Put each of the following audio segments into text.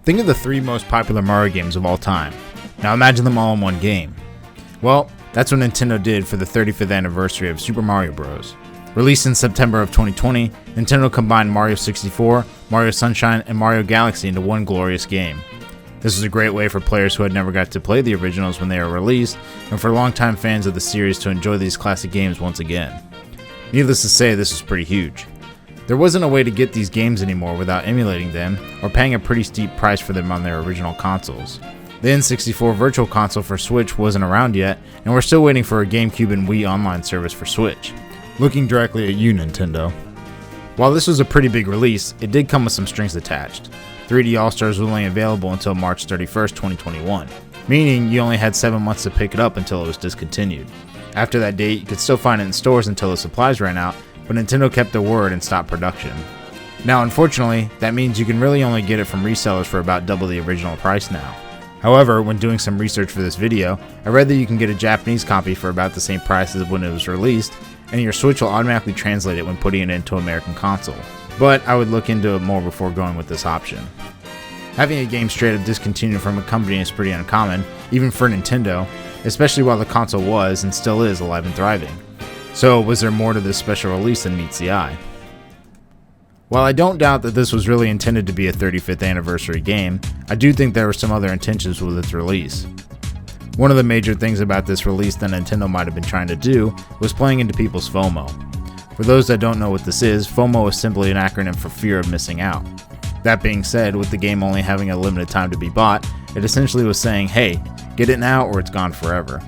Think of the 3 most popular Mario games of all time. Now imagine them all in one game. Well, that's what Nintendo did for the 35th anniversary of Super Mario Bros. Released in September of 2020, Nintendo combined Mario 64, Mario Sunshine, and Mario Galaxy into one glorious game. This was a great way for players who had never got to play the originals when they were released, and for longtime fans of the series to enjoy these classic games once again. Needless to say, this was pretty huge. There wasn't a way to get these games anymore without emulating them, or paying a pretty steep price for them on their original consoles. The N64 Virtual Console for Switch wasn't around yet, and we're still waiting for a GameCube and Wii online service for Switch. Looking directly at you, Nintendo. While this was a pretty big release, it did come with some strings attached. 3D All-Stars was only available until March 31st, 2021, meaning you only had 7 months to pick it up until it was discontinued. After that date, you could still find it in stores until the supplies ran out, but Nintendo kept their word and stopped production. Now, unfortunately, that means you can really only get it from resellers for about double the original price now. However, when doing some research for this video, I read that you can get a Japanese copy for about the same price as when it was released, and your Switch will automatically translate it when putting it into American console. But I would look into it more before going with this option. Having a game straight up discontinued from a company is pretty uncommon, even for Nintendo, especially while the console was and still is alive and thriving. So, was there more to this special release than meets the eye? While I don't doubt that this was really intended to be a 35th anniversary game, I do think there were some other intentions with its release. One of the major things about this release that Nintendo might have been trying to do was playing into people's FOMO. For those that don't know what this is, FOMO is simply an acronym for fear of missing out. That being said, with the game only having a limited time to be bought, it essentially was saying, hey, get it now or it's gone forever.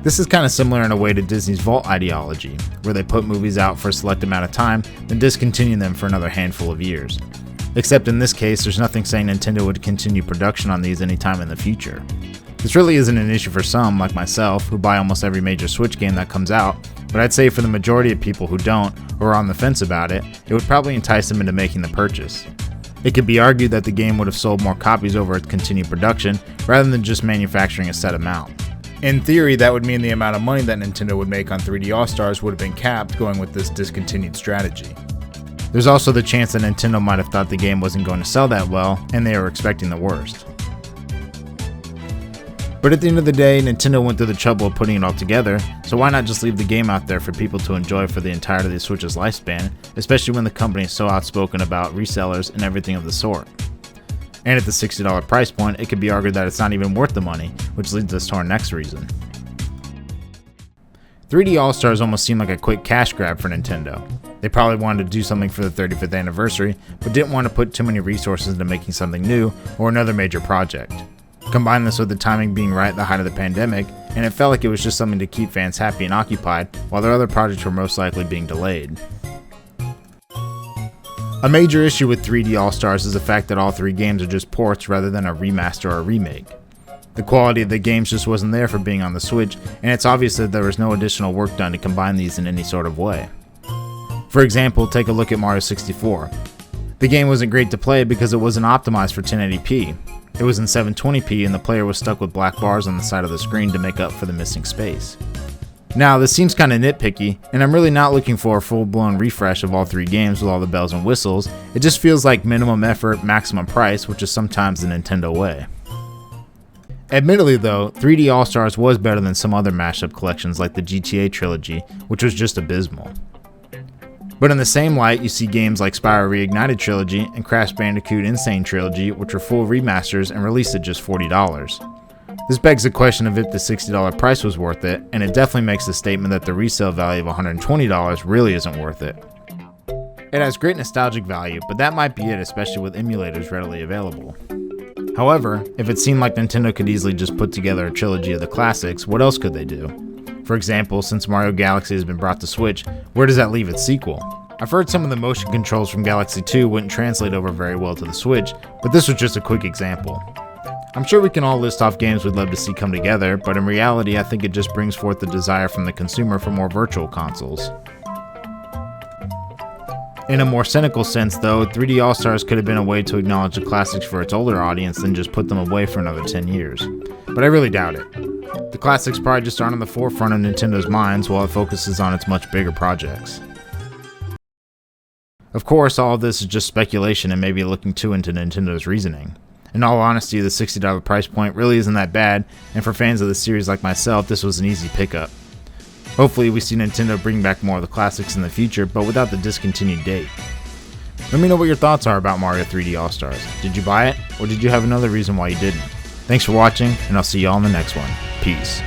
This is kind of similar in a way to Disney's Vault ideology, where they put movies out for a select amount of time, then discontinue them for another handful of years. Except in this case, there's nothing saying Nintendo would continue production on these anytime in the future. This really isn't an issue for some, like myself, who buy almost every major Switch game that comes out, but I'd say for the majority of people who don't, or are on the fence about it, it would probably entice them into making the purchase. It could be argued that the game would have sold more copies over its continued production, rather than just manufacturing a set amount. In theory, that would mean the amount of money that Nintendo would make on 3D All-Stars would have been capped going with this discontinued strategy. There's also the chance that Nintendo might have thought the game wasn't going to sell that well, and they were expecting the worst. But at the end of the day, Nintendo went through the trouble of putting it all together, so why not just leave the game out there for people to enjoy for the entirety of the Switch's lifespan, especially when the company is so outspoken about resellers and everything of the sort. And at the $60 price point, it could be argued that it's not even worth the money, which leads us to our next reason. 3D All-Stars almost seemed like a quick cash grab for Nintendo. They probably wanted to do something for the 35th anniversary, but didn't want to put too many resources into making something new or another major project. Combine this with the timing being right at the height of the pandemic, and it felt like it was just something to keep fans happy and occupied, while their other projects were most likely being delayed. A major issue with 3D All-Stars is the fact that all 3 games are just ports rather than a remaster or a remake. The quality of the games just wasn't there for being on the Switch, and it's obvious that there was no additional work done to combine these in any sort of way. For example, take a look at Mario 64. The game wasn't great to play because it wasn't optimized for 1080p. It was in 720p and the player was stuck with black bars on the side of the screen to make up for the missing space. Now, this seems kinda nitpicky, and I'm really not looking for a full-blown refresh of all 3 games with all the bells and whistles. It just feels like minimum effort, maximum price, which is sometimes the Nintendo way. Admittedly though, 3D All-Stars was better than some other mashup collections like the GTA trilogy, which was just abysmal. But in the same light, you see games like Spyro Reignited Trilogy and Crash Bandicoot Insane Trilogy, which are full remasters and released at just $40. This begs the question of if the $60 price was worth it, and it definitely makes the statement that the resale value of $120 really isn't worth it. It has great nostalgic value, but that might be it, especially with emulators readily available. However, if it seemed like Nintendo could easily just put together a trilogy of the classics, what else could they do? For example, since Mario Galaxy has been brought to Switch, where does that leave its sequel? I've heard some of the motion controls from Galaxy 2 wouldn't translate over very well to the Switch, but this was just a quick example. I'm sure we can all list off games we'd love to see come together, but in reality I think it just brings forth the desire from the consumer for more virtual consoles. In a more cynical sense though, 3D All-Stars could have been a way to acknowledge the classics for its older audience than just put them away for another 10 years. But I really doubt it. The classics probably just aren't on the forefront of Nintendo's minds while it focuses on its much bigger projects. Of course, all of this is just speculation and maybe looking too into Nintendo's reasoning. In all honesty, the $60 price point really isn't that bad, and for fans of the series like myself, this was an easy pickup. Hopefully we see Nintendo bring back more of the classics in the future, but without the discontinued date. Let me know what your thoughts are about Mario 3D All-Stars. Did you buy it, or did you have another reason why you didn't? Thanks for watching, and I'll see y'all in the next one. Peace.